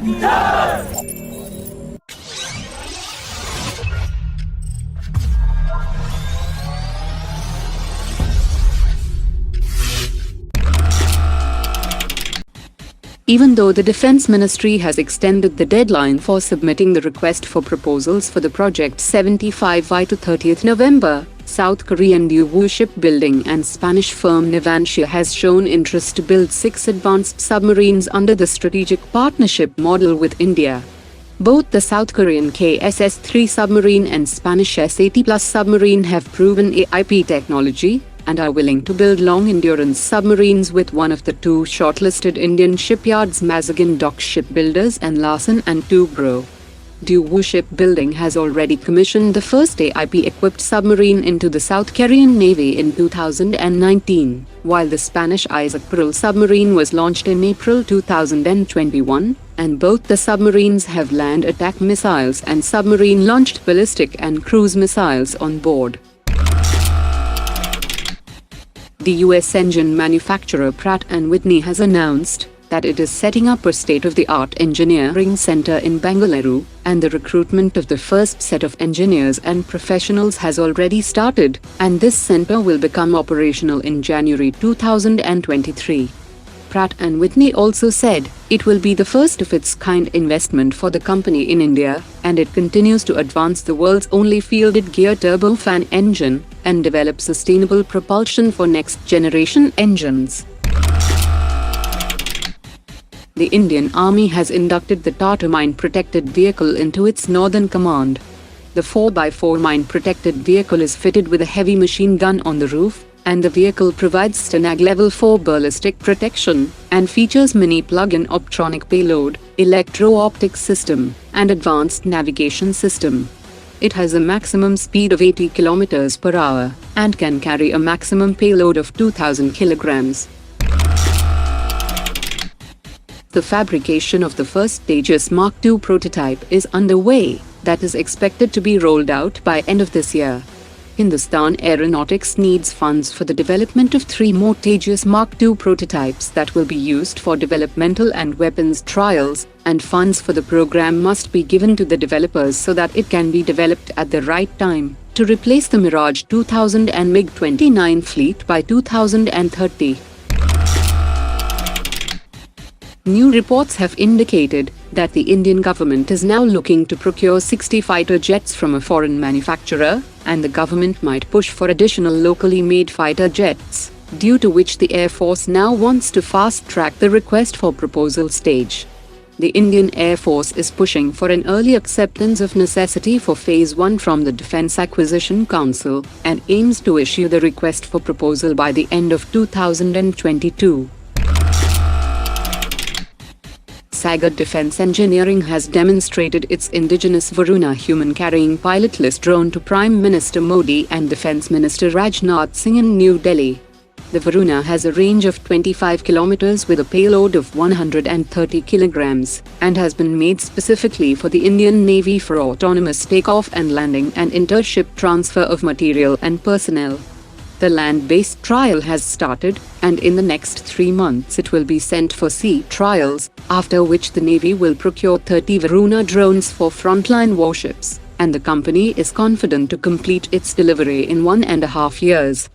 Even though the Defense Ministry has extended the deadline for submitting the request for proposals for the project P75I to 30th November, South Korean Daewoo Shipbuilding and Spanish firm Navantia has shown interest to build 6 advanced submarines under the strategic partnership model with India. Both the South Korean KSS-3 submarine and Spanish S-80+ submarine have proven AIP technology and are willing to build long-endurance submarines with one of the 2 shortlisted Indian shipyards, Mazagon Dock Shipbuilders and Larsen & Toubro. Daewoo Shipbuilding has already commissioned the first AIP-equipped submarine into the South Korean Navy in 2019, while the Spanish Isaac Pearl submarine was launched in April 2021, and both the submarines have land attack missiles and submarine-launched ballistic and cruise missiles on board. The US engine manufacturer Pratt & Whitney has announced that it is setting up a state-of-the-art engineering center in Bengaluru, and the recruitment of the first set of engineers and professionals has already started, and this center will become operational in January 2023. Pratt & Whitney also said it will be the first of its kind investment for the company in India, and it continues to advance the world's only fielded gear turbofan engine and develop sustainable propulsion for next-generation engines. The Indian Army has inducted the Tata mine-protected vehicle into its Northern Command. The 4x4 mine-protected vehicle is fitted with a heavy machine gun on the roof, and the vehicle provides STANAG Level 4 ballistic protection, and features mini plug-in optronic payload, electro-optic system, and advanced navigation system. It has a maximum speed of 80 km per hour, and can carry a maximum payload of 2,000 kilograms. The fabrication of the first Tejas MK2 prototype is underway, that is expected to be rolled out by end of this year. Hindustan Aeronautics needs funds for the development of 3 more Tejas MK2 prototypes that will be used for developmental and weapons trials, and funds for the program must be given to the developers so that it can be developed at the right time, to replace the Mirage 2000 and MiG-29 fleet by 2030. New reports have indicated that the Indian government is now looking to procure 60 fighter jets from a foreign manufacturer, and the government might push for additional locally made fighter jets, due to which the Air Force now wants to fast-track the request for proposal stage. The Indian Air Force is pushing for an early acceptance of necessity for Phase 1 from the Defence Acquisition Council, and aims to issue the request for proposal by the end of 2022. Sagar Defence Engineering has demonstrated its indigenous Varuna human-carrying pilotless drone to Prime Minister Modi and Defence Minister Rajnath Singh in New Delhi. The Varuna has a range of 25 km with a payload of 130 kg, and has been made specifically for the Indian Navy for autonomous takeoff and landing and inter-ship transfer of material and personnel. The land-based trial has started, and in the next 3 months it will be sent for sea trials, after which the Navy will procure 30 Varuna drones for frontline warships, and the company is confident to complete its delivery in 1.5 years.